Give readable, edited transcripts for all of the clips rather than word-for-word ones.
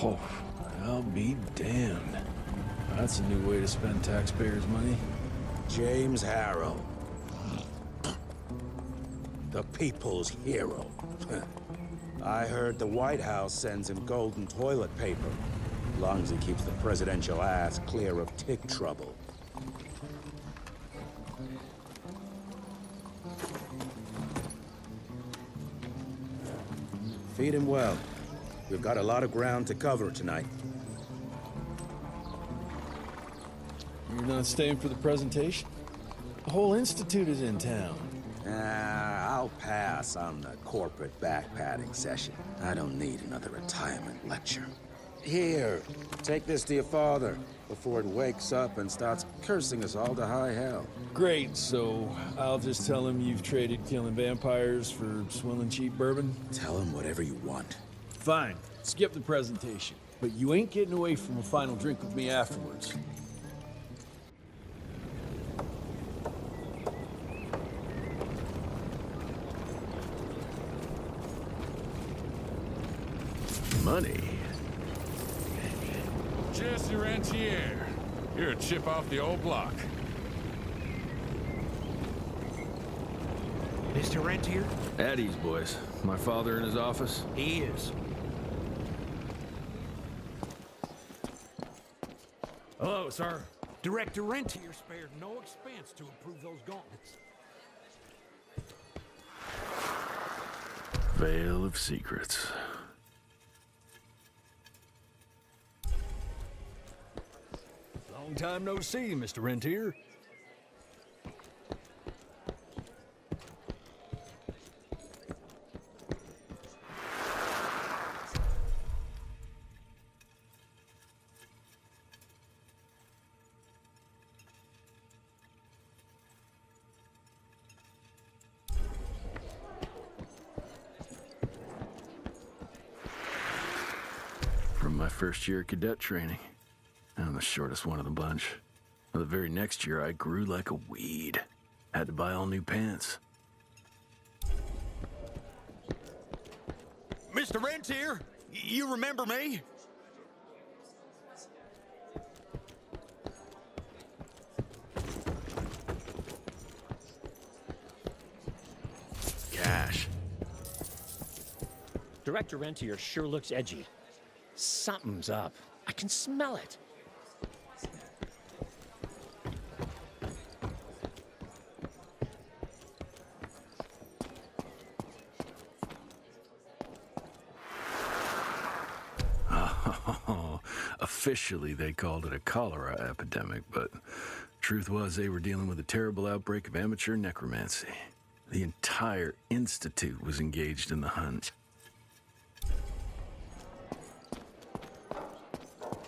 Oh, I'll be damned. That's a new way to spend taxpayers' money. James Harrow. The people's hero. I heard the White House sends him golden toilet paper. As long as he keeps the presidential ass clear of tick trouble. Feed him well. We've got a lot of ground to cover tonight. You're not staying for the presentation? The whole institute is in town. I'll pass on the corporate back-patting session. I don't need another retirement lecture. Here, take this to your father before it wakes up and starts cursing us all to high hell. Great, so I'll just tell him you've traded killing vampires for swilling cheap bourbon? Tell him whatever you want. Fine, skip the presentation. But you ain't getting away from a final drink with me afterwards. Money. Jesse Rentier. You're a chip off the old block. Mr. Rentier? At ease, boys. My father in his office? He is. Hello, sir. Director Rentier spared no expense to approve those gauntlets. Veil of Secrets. Long time no see, Mr. Rentier. From my first year of cadet training. I'm the shortest one of the bunch. The very next year, I grew like a weed. Had to buy all new pants. Mr. Rentier, you remember me? Cash. Director Rentier sure looks edgy. Something's up. I can smell it. Officially, they called it a cholera epidemic, but truth was they were dealing with a terrible outbreak of amateur necromancy. The entire institute was engaged in the hunt.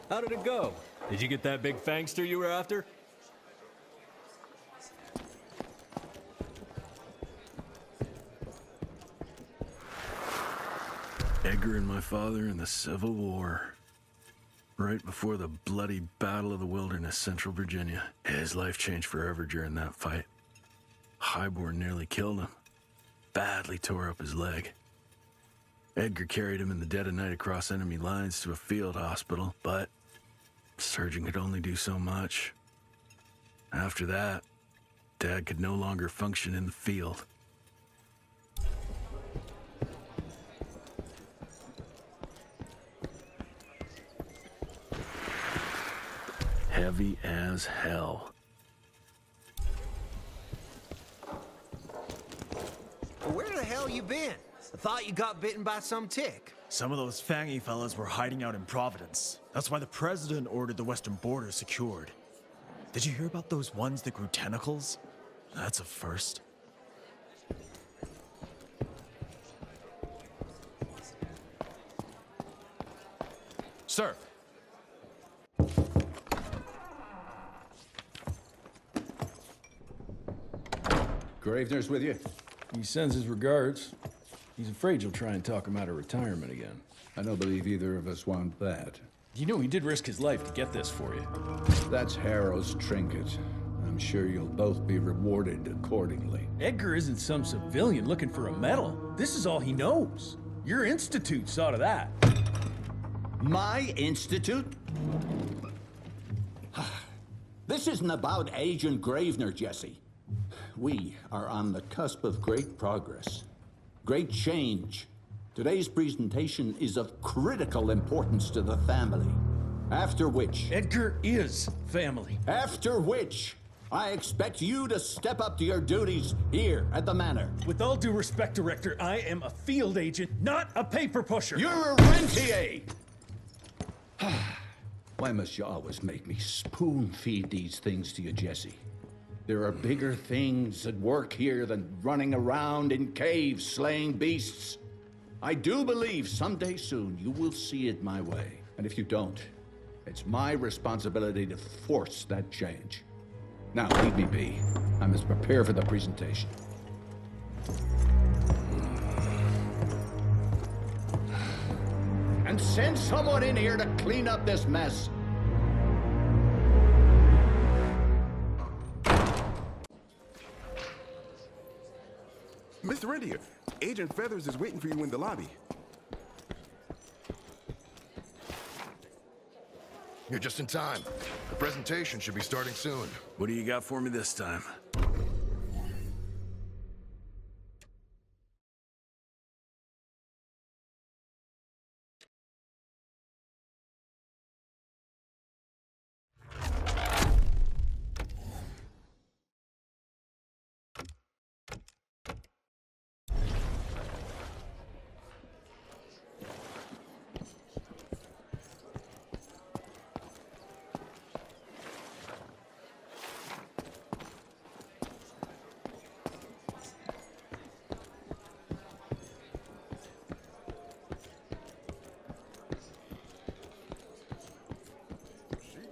How did it go? Did you get that big fangster you were after? Edgar and my father in the Civil War. Right before the bloody Battle of the Wilderness, Central Virginia. His life changed forever during that fight. Highborn nearly killed him. Badly tore up his leg. Edgar carried him in the dead of night across enemy lines to a field hospital, but the surgeon could only do so much. After that, Dad could no longer function in the field. Heavy as hell. Where the hell you been? I thought you got bitten by some tick. Some of those fangy fellas were hiding out in Providence. That's why the president ordered the western border secured. Did you hear about those ones that grew tentacles? That's a first. Sir. Gravener's with you? He sends his regards. He's afraid you'll try and talk him out of retirement again. I don't believe either of us want that. You know he did risk his life to get this for you. That's Harrow's trinket. I'm I'm sure you'll both be rewarded accordingly. Edgar isn't some civilian looking for a medal. This is all he knows. Your institute saw to that. My institute? This isn't about Agent Gravener, Jesse. We are on the cusp of great progress, great change. Today's presentation is of critical importance to the family. After which... Edgar is family. After which, I expect you to step up to your duties here at the Manor. With all due respect, Director, I am a field agent, not a paper pusher. You're a rentier! Why must you always make me spoon-feed these things to you, Jesse? There are bigger things at work here than running around in caves slaying beasts. I do believe someday soon you will see it my way. And if you don't, it's my responsibility to force that change. Now, leave me be. I must prepare for the presentation. And send someone in here to clean up this mess. Mr. Rentier, Agent Feathers is waiting for you in the lobby. You're just in time. The presentation should be starting soon. What do you got for me this time?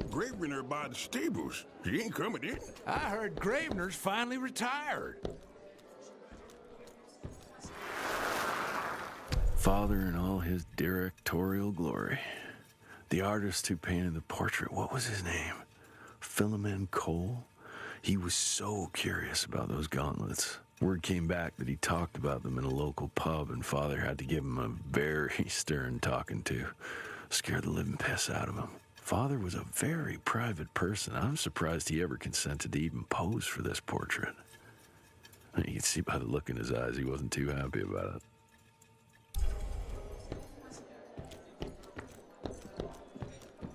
Gravener by the stables. He ain't coming in. I heard Gravener's finally retired. Father in all his directorial glory. The artist who painted the portrait, what was his name? Philemon Cole? He was so curious about those gauntlets. Word came back that he talked about them in a local pub, and Father had to give him a very stern talking to. Scared the living piss out of him. Father was a very private person. I'm surprised he ever consented to even pose for this portrait. You can see by the look in his eyes he wasn't too happy about it.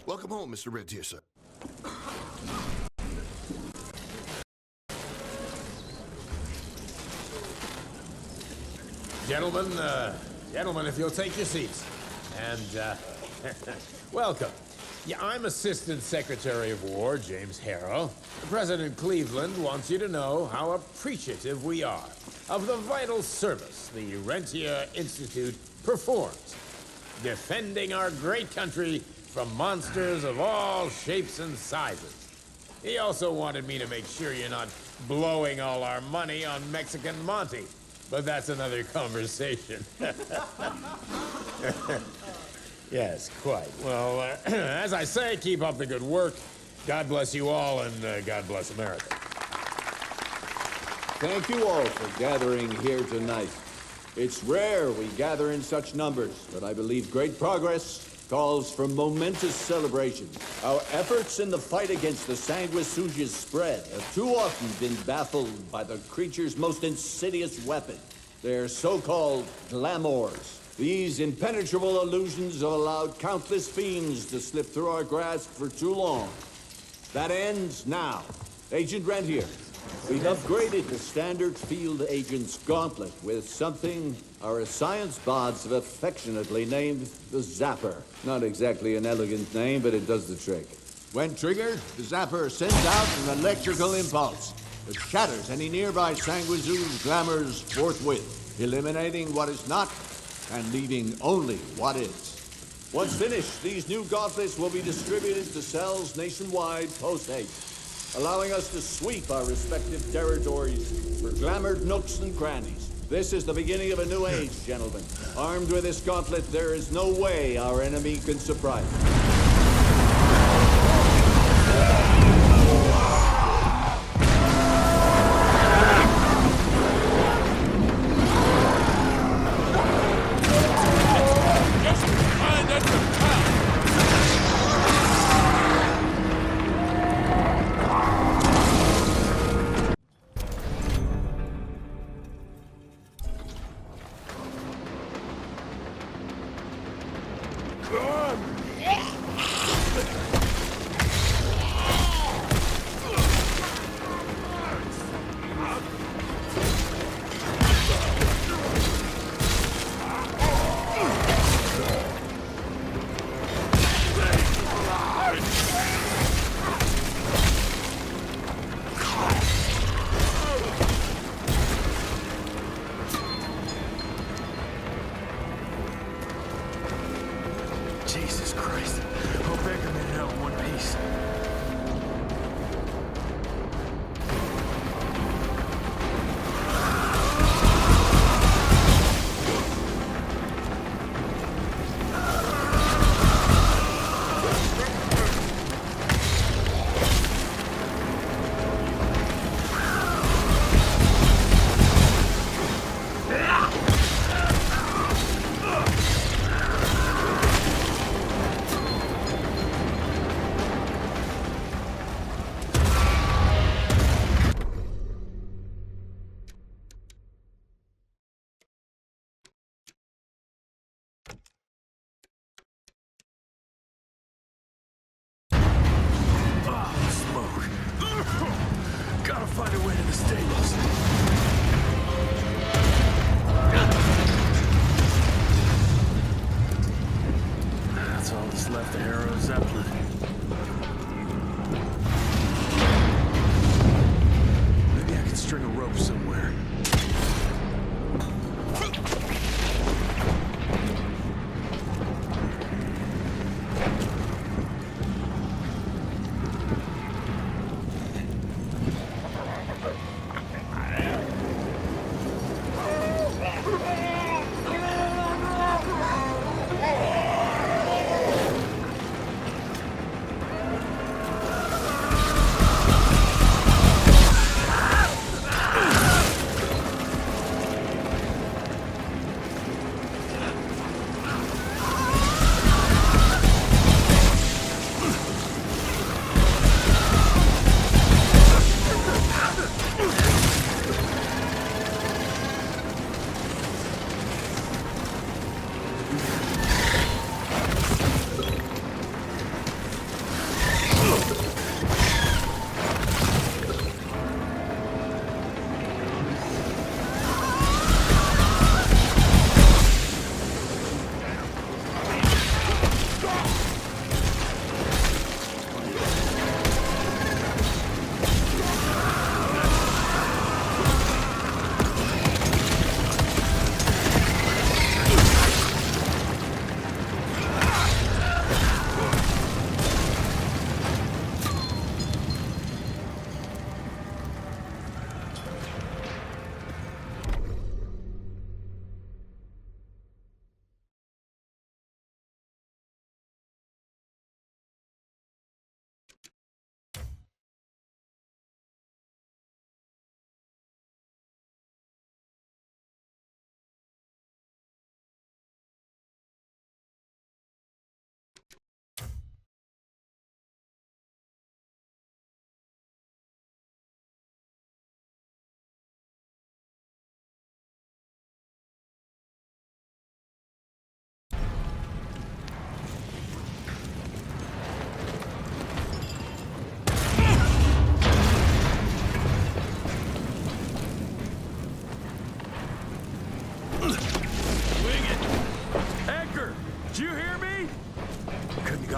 Welcome home, Mr. Rentier, sir. Gentlemen, if you'll take your seats. And, welcome. Yeah, I'm Assistant Secretary of War, James Harrow. President Cleveland wants you to know how appreciative we are of the vital service the Rentier Institute performs, defending our great country from monsters of all shapes and sizes. He also wanted me to make sure you're not blowing all our money on Mexican Monty, but that's another conversation. Yes, quite. Well, as I say, keep up the good work. God bless you all, and God bless America. Thank you all for gathering here tonight. It's rare we gather in such numbers, but I believe great progress calls for momentous celebration. Our efforts in the fight against the Sanguisuga's spread have too often been baffled by the creature's most insidious weapon, their so-called glamours. These impenetrable illusions have allowed countless fiends to slip through our grasp for too long. That ends now. Agent Rentier, we've upgraded the standard field agent's gauntlet with something our science bots have affectionately named the Zapper. Not exactly an elegant name, but it does the trick. When triggered, the Zapper sends out an electrical impulse that shatters any nearby Sanguisuga's glamours forthwith, eliminating what is not and leaving only what is. Once finished, these new gauntlets will be distributed to cells nationwide post-haste, allowing us to sweep our respective territories for glamored nooks and crannies. This is the beginning of a new age, gentlemen. Armed with this gauntlet, there is no way our enemy can surprise us.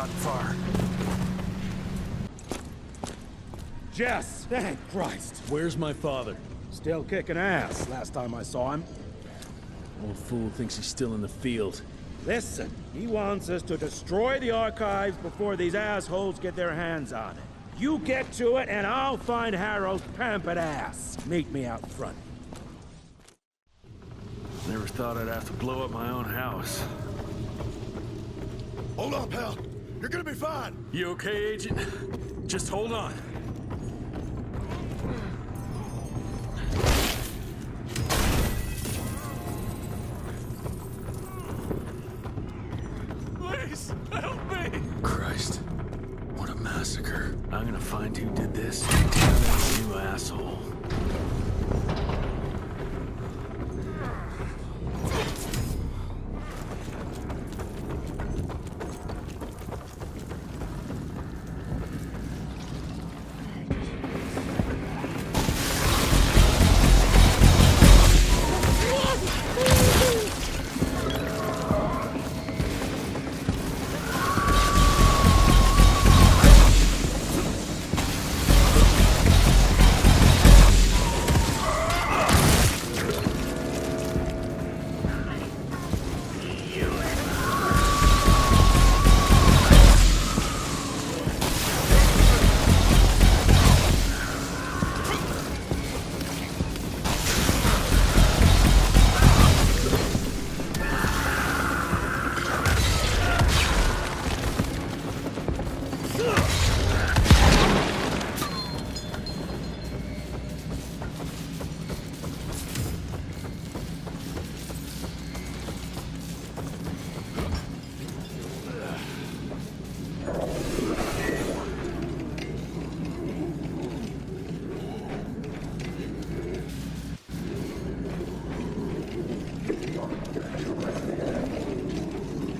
gotten far. Jess! Thank Christ! Where's my father? Still kicking ass, last time I saw him. Old fool thinks he's still in the field. Listen, he wants us to destroy the archives before these assholes get their hands on it. You get to it, and I'll find Harrow's pampered ass. Meet me out front. Never thought I'd have to blow up my own house. Hold on, pal. You're gonna be fine. You okay, Agent? Just hold on. Please, help me! Christ. What a massacre. I'm gonna find who did this and tear that new asshole.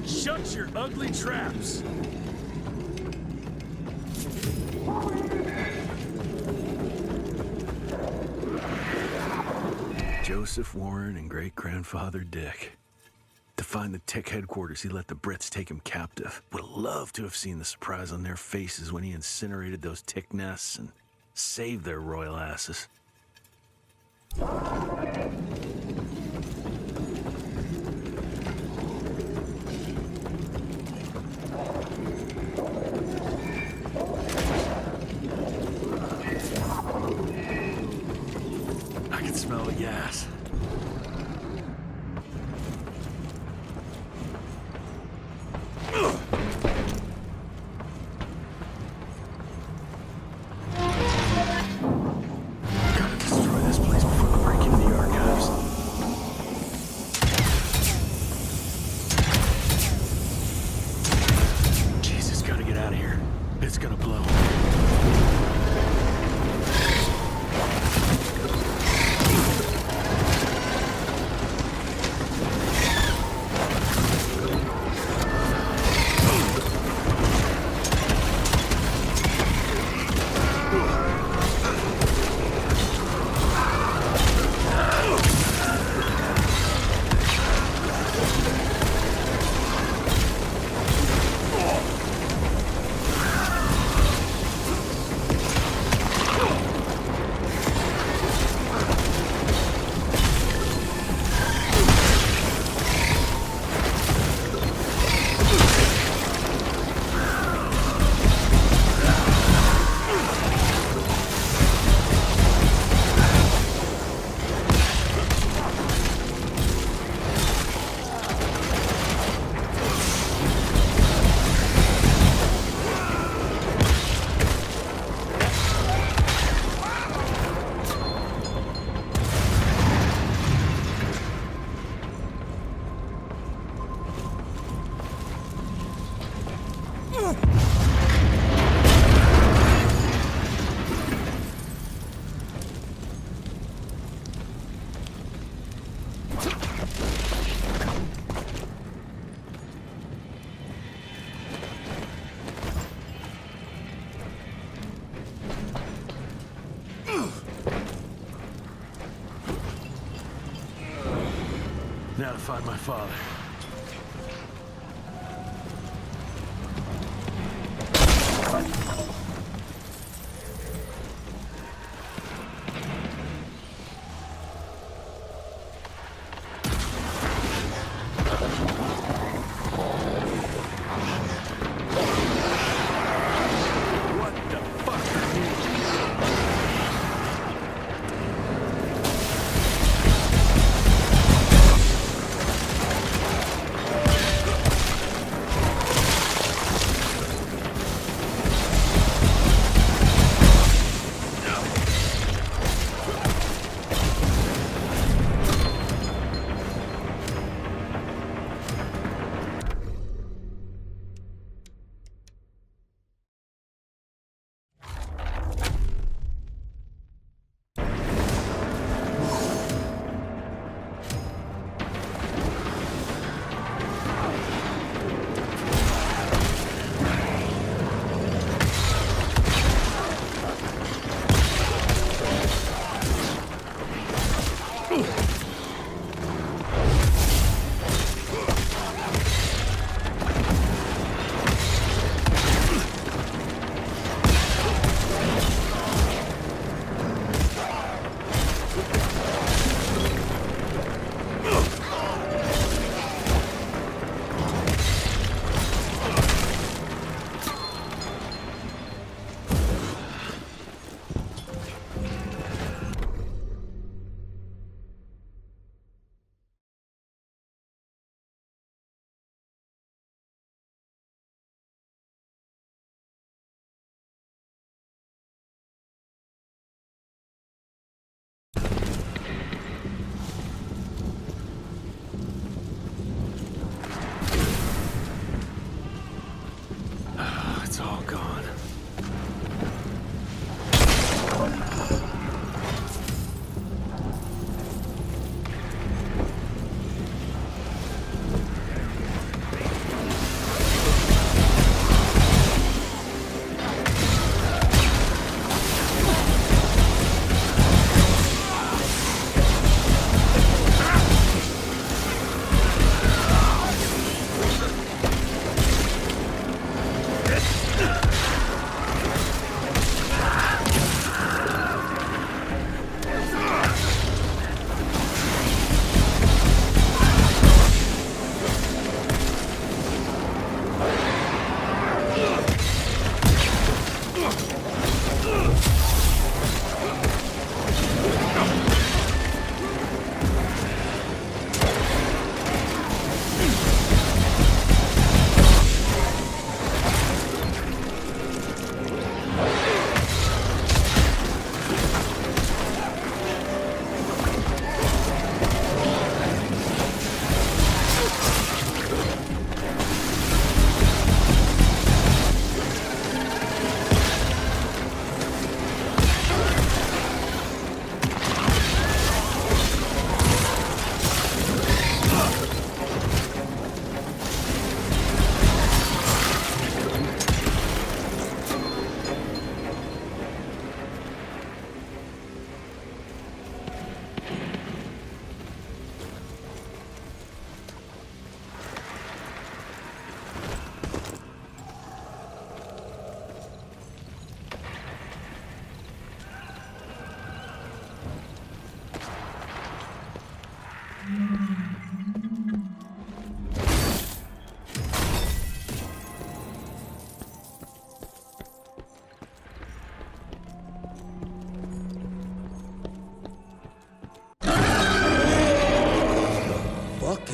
Shut your ugly traps! Joseph Warren and great-grandfather Dick. To find the Tech headquarters, he let the Brits take him captive. Would have loved to have seen the surprise on their faces when he incinerated those tick nests and saved their royal asses. I can smell the gas. Gotta destroy this place before they break into the archives. Jesus, gotta get out of here. It's gonna blow. Now to find my father.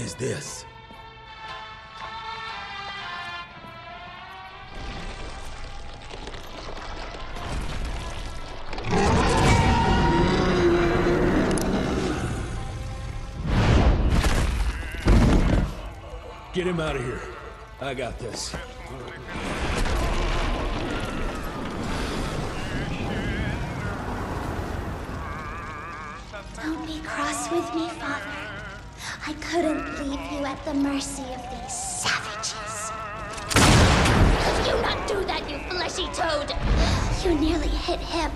is this? Get him out of here. I got this. Don't be cross with me, Father. I couldn't leave you at the mercy of these savages. Could you not do that, you fleshy toad? You nearly hit him.